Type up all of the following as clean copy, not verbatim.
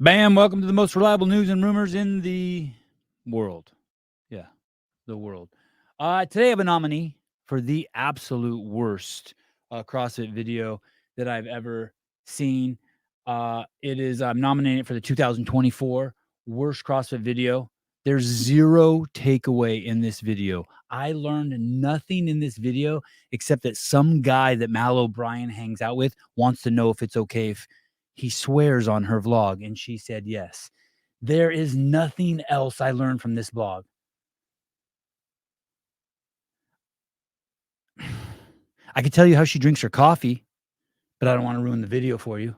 Bam, welcome to the most reliable news and rumors in the world. Yeah, the world. Today I have a nominee for the absolute worst CrossFit video that I've ever seen. I'm nominated for the 2024 worst CrossFit video. There's zero takeaway in this video. I learned nothing in this video except that some guy that Mal O'Brien hangs out with wants to know if it's okay if he swears on her vlog, and she said yes. There is nothing else I learned from this vlog. I could tell you how she drinks her coffee, but I don't want to ruin the video for you.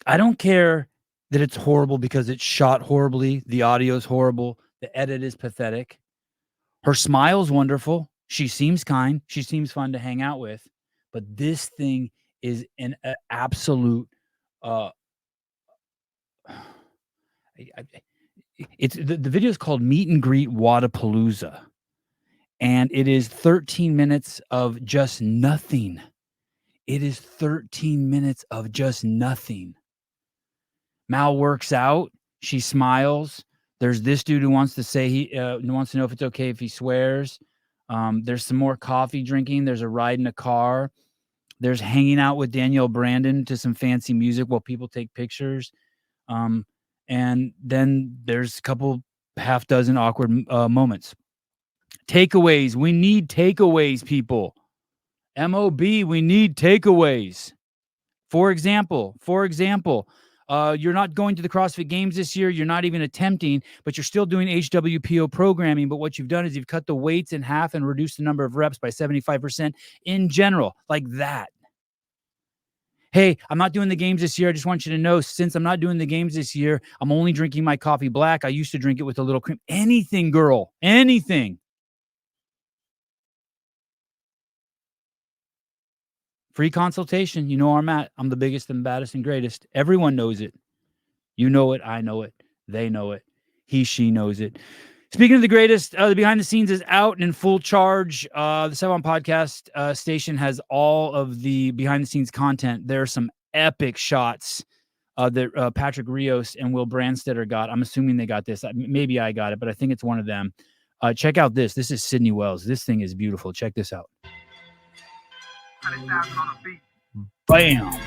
I don't care that it's horrible because it's shot horribly. The audio is horrible. The edit is pathetic. Her smile's wonderful. She seems kind. She seems fun to hang out with. But this thing is an absolute it's the video is called Meet and Greet Wadapalooza, and it is 13 minutes of just nothing. It is 13 minutes of just nothing. Mal works out. She smiles. There's this dude who wants to say he wants to know if it's okay if he swears. There's some more coffee drinking. There's a ride in a car. There's hanging out with Danielle Brandon to some fancy music while people take pictures. And then there's a couple half dozen awkward moments. Takeaways. We need takeaways, people. MOB, we need takeaways. For example, you're not going to the CrossFit Games this year. You're not even attempting, but you're still doing HWPO programming. But what you've done is you've cut the weights in half and reduced the number of reps by 75% in general, like that. Hey, I'm not doing the games this year. I just want you to know, since I'm not doing the games this year, I'm only drinking my coffee black. I used to drink it with a little cream. Anything, girl. Anything. Free consultation. You know where I'm at. I'm the biggest and baddest and greatest. Everyone knows it. You know it. I know it. They know it. He, she knows it. Speaking of the greatest, the behind the scenes is out and in full charge. The Sevan podcast station has all of the behind the scenes content. There are some epic shots that Patrick Rios and Will Brandstetter got. I'm assuming they got this. Maybe I got it, but I think it's one of them. Check out this. This is Sydney Wells. This thing is beautiful. Check this out. Bam.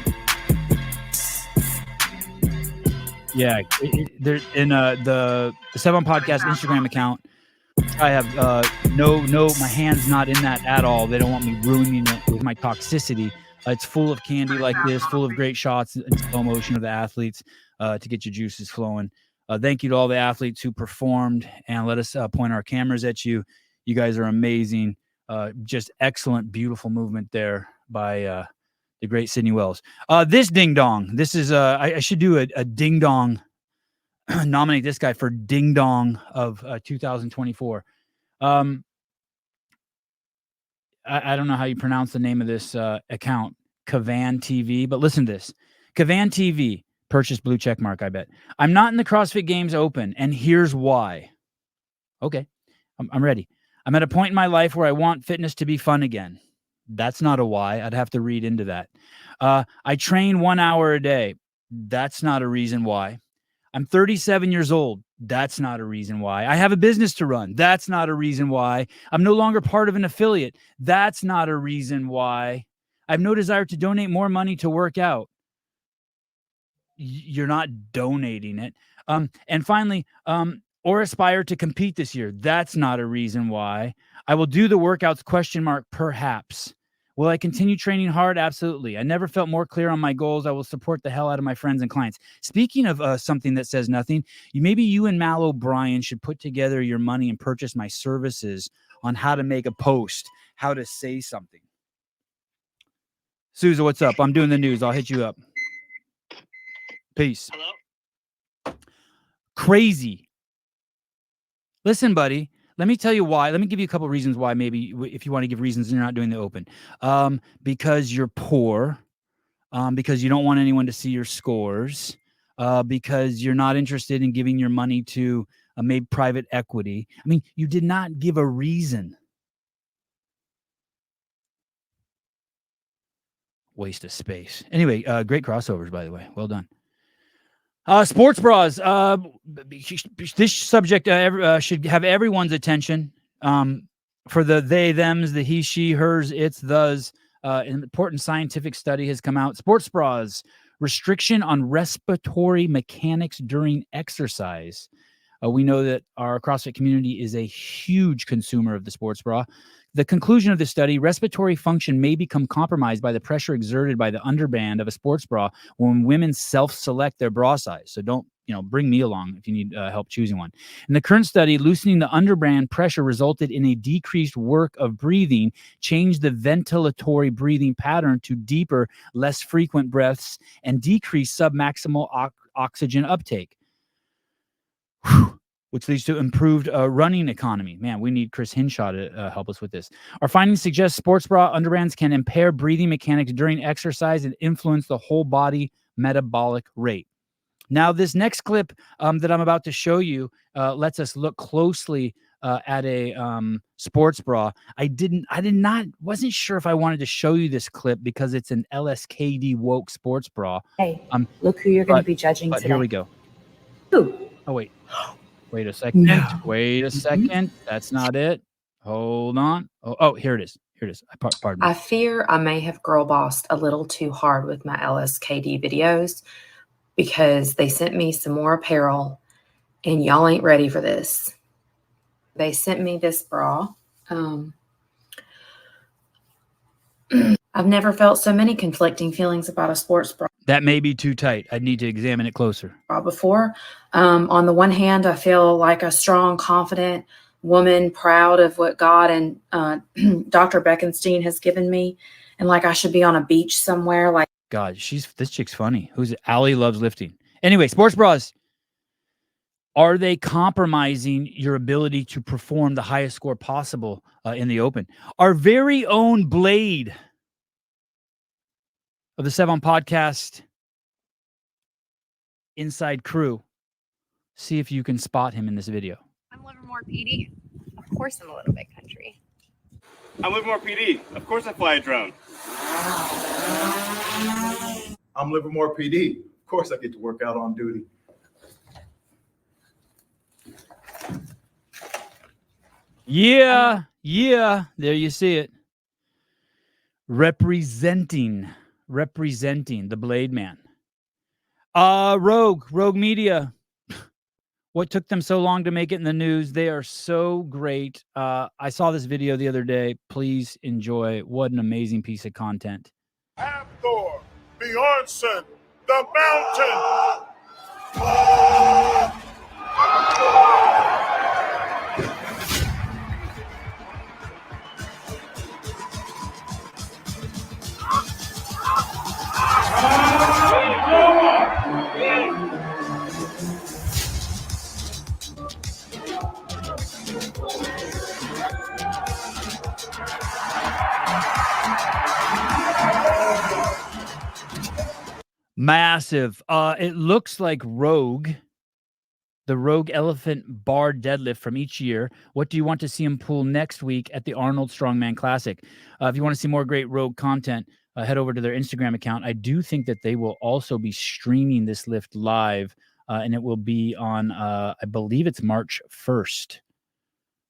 Yeah, there in the Sevan Podcast Instagram account. I have my hand's not in that at all. They don't want me ruining it with my toxicity. It's full of candy like this, full of great shots and slow motion of the athletes to get your juices flowing. Thank you to all the athletes who performed, and let us point our cameras at you. You guys are amazing. Just excellent, beautiful movement there by the great Sydney Wells. This ding dong. This is I should do a ding dong. Nominate this guy for ding dong of 2024. I don't know how you pronounce the name of this account, Cavan TV, but listen to this. Cavan TV purchased blue check mark. I bet. I'm not in the CrossFit Games Open, and here's why. Okay, I'm ready. I'm at a point in my life where I want fitness to be fun again. That's not a why. I'd have to read into that. I train 1 hour a day. That's not a reason why. I'm 37 years old. That's not a reason why. I have a business to run. That's not a reason why. I'm no longer part of an affiliate. That's not a reason why. I have no desire to donate more money to work out. You're not donating it. And finally, or aspire to compete this year. That's not a reason why. I will do the workouts, ? Perhaps. Will I continue training hard? Absolutely. I never felt more clear on my goals. I will support the hell out of my friends and clients. Speaking of something that says nothing, maybe you and Mal O'Brien should put together your money and purchase my services on how to make a post, how to say something. Sousa, what's up? I'm doing the news. I'll hit you up. Peace. Hello? Crazy. Listen, buddy. Let me tell you why. Let me give you a couple of reasons why. Maybe if you want to give reasons and you're not doing the open, because you're poor, because you don't want anyone to see your scores, because you're not interested in giving your money to maybe private equity. I mean, you did not give a reason. Waste of space. Anyway, great crossovers, by the way. Well done. Sports bras. This subject should have everyone's attention. For the they, thems, the he, she, hers, its, those. An important scientific study has come out. Sports bras, restriction on respiratory mechanics during exercise. We know that our CrossFit community is a huge consumer of the sports bra. The conclusion of the study, respiratory function may become compromised by the pressure exerted by the underband of a sports bra when women self-select their bra size. So don't, bring me along if you need help choosing one. In the current study, loosening the underband pressure resulted in a decreased work of breathing, changed the ventilatory breathing pattern to deeper, less frequent breaths, and decreased submaximal oxygen uptake. Which leads to improved running economy. Man, we need Chris Hinshaw to help us with this. Our findings suggest sports bra underbands can impair breathing mechanics during exercise and influence the whole body metabolic rate. Now, this next clip that I'm about to show you lets us look closely at a sports bra. Wasn't sure if I wanted to show you this clip because it's an LSKD woke sports bra. Hey, look who you're going to be judging but today. Here we go. Who? Oh, wait. Wait a second. No. Wait a second. That's not it. Hold on. Oh, here it is. Here it is. Pardon me. I fear I may have girl bossed a little too hard with my LSKD videos because they sent me some more apparel and y'all ain't ready for this. They sent me this bra. I've never felt so many conflicting feelings about a sports bra. That may be too tight. I'd need to examine it closer. Before. On the one hand, I feel like a strong, confident woman, proud of what God and Dr. Beckenstein has given me, and like I should be on a beach somewhere. Like God, this chick's funny. Who's it? Allie loves lifting. Anyway, sports bras. Are they compromising your ability to perform the highest score possible in the open? Our very own Blade of the Sevan podcast inside crew. See if you can spot him in this video. I'm Livermore PD. Of course I'm a little bit country. I'm Livermore PD. Of course I fly a drone. I'm Livermore PD. Of course I get to work out on duty. Yeah. There you see it. Representing the Blade Man. Rogue Media. What took them so long to make it in the news? They are so great. I saw this video the other day. Please enjoy. What an amazing piece of content. Hathor, Bjornsson, the Massive. It looks like Rogue, the Rogue Elephant Bar deadlift from each year. What do you want to see him pull next week at the Arnold Strongman Classic? If you want to see more great Rogue content, head over to their Instagram account. I do think that they will also be streaming this lift live, and it will be on, I believe it's March 1st.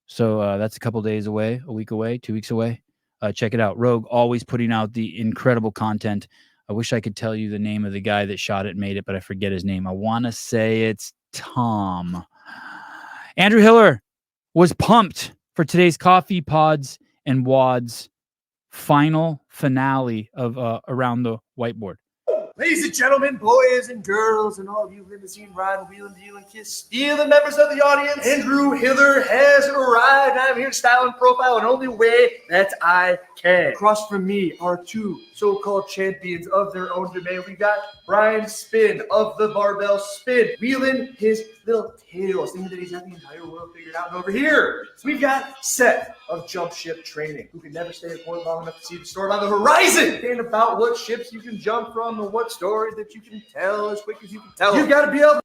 So that's a couple days away, a week away, 2 weeks away. Check it out. Rogue always putting out the incredible content. I wish I could tell you the name of the guy that shot it and made it, but I forget his name. I want to say it's Tom. Andrew Hiller was pumped for today's Coffee Pods and Wods final finale of Around the Whiteboard. Ladies and gentlemen, boys and girls, and all of you limousine riding, wheeling, dealing, kiss, stealing members of the audience, Andrew Hiller has arrived. I'm here styling profile in only way that I can. Across from me are two so-called champions of their own domain. We got Brian Spin of the Barbell Spin, wheeling his little tail, thinking that he's got the entire world figured out. And over here, we've got Seth of Jump Ship Training, who can never stay at port long enough to see the storm on the horizon, and about what ships you can jump from and what stories that you can tell as quick as you can tell. You got to be able.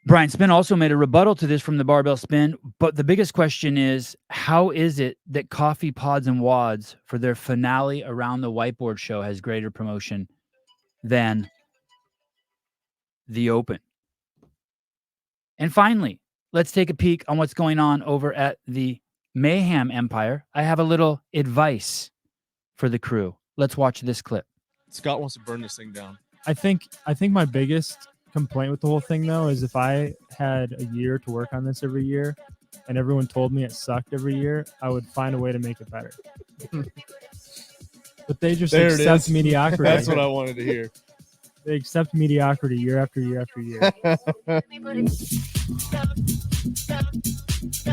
Brian Spin also made a rebuttal to this from the Barbell Spin, but the biggest question is, how is it that Coffee Pods and Wods for their finale Around the Whiteboard show has greater promotion than the Open? And finally, let's take a peek on what's going on over at the Mayhem Empire. I have a little advice for the crew. Let's watch this clip. Scott wants to burn this thing down. I think my biggest complaint with the whole thing though is if I had a year to work on this every year and everyone told me it sucked every year, I would find a way to make it better. But they just There it accept is. mediocrity. That's what I wanted to hear. They accept mediocrity year after year after year.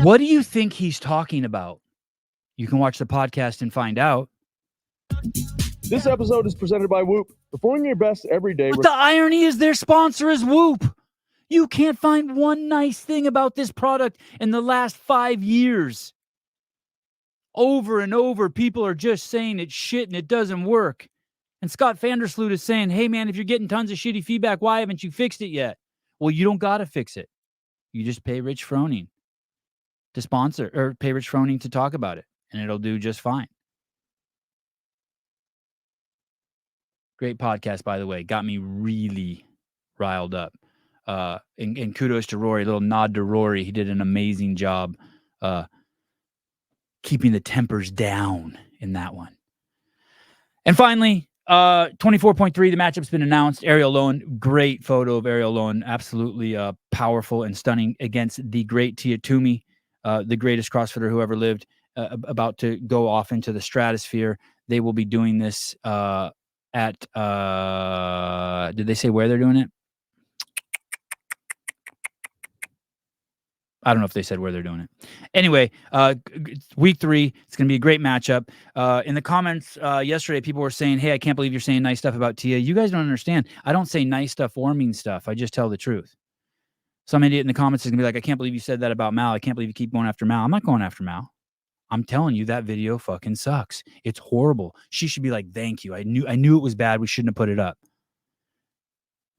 What do you think he's talking about? You can watch the podcast and find out. This episode is presented by Whoop. Performing your best every day. But the irony is their sponsor is Whoop. You can't find one nice thing about this product in the last 5 years. Over and over, people are just saying it's shit and it doesn't work. And Scott Vandersloot is saying, hey, man, if you're getting tons of shitty feedback, why haven't you fixed it yet? Well, you don't got to fix it. You just pay Rich Froning to sponsor, or pay Rich Froning to talk about it, and it'll do just fine. Great podcast, by the way. Got me really riled up. And kudos to Rory, a little nod to Rory. He did an amazing job keeping the tempers down in that one. And finally, 24.3, the matchup's been announced. Ariel Lowen, great photo of Ariel Lowen, absolutely powerful and stunning against the great Tia Toomey, the greatest CrossFitter who ever lived, about to go off into the stratosphere. They will be doing this at, did they say where they're doing it? I don't know if they said where they're doing it. Anyway, week 3, it's going to be a great matchup. In the comments yesterday, people were saying, hey, I can't believe you're saying nice stuff about Tia. You guys don't understand. I don't say nice stuff or mean stuff. I just tell the truth. Some idiot in the comments is going to be like, I can't believe you said that about Mal. I can't believe you keep going after Mal. I'm not going after Mal. I'm telling you that video fucking sucks. It's horrible. She should be like, thank you. I knew it was bad. We shouldn't have put it up.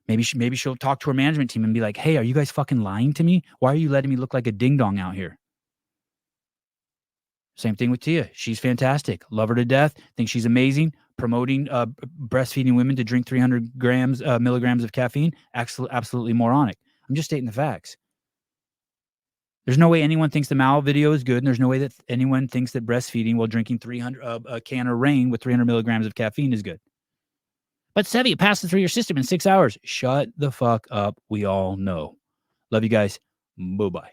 Maybe she'll talk to her management team and be like, hey, are you guys fucking lying to me? Why are you letting me look like a ding-dong out here? Same thing with Tia. She's fantastic. Love her to death. Think she's amazing. Promoting breastfeeding women to drink 300 milligrams of caffeine. Absolutely moronic. I'm just stating the facts. There's no way anyone thinks the Mal video is good, and there's no way that anyone thinks that breastfeeding while drinking a can of Reign with 300 milligrams of caffeine is good. But Sevi, it passes through your system in 6 hours. Shut the fuck up. We all know. Love you guys. Bye-bye.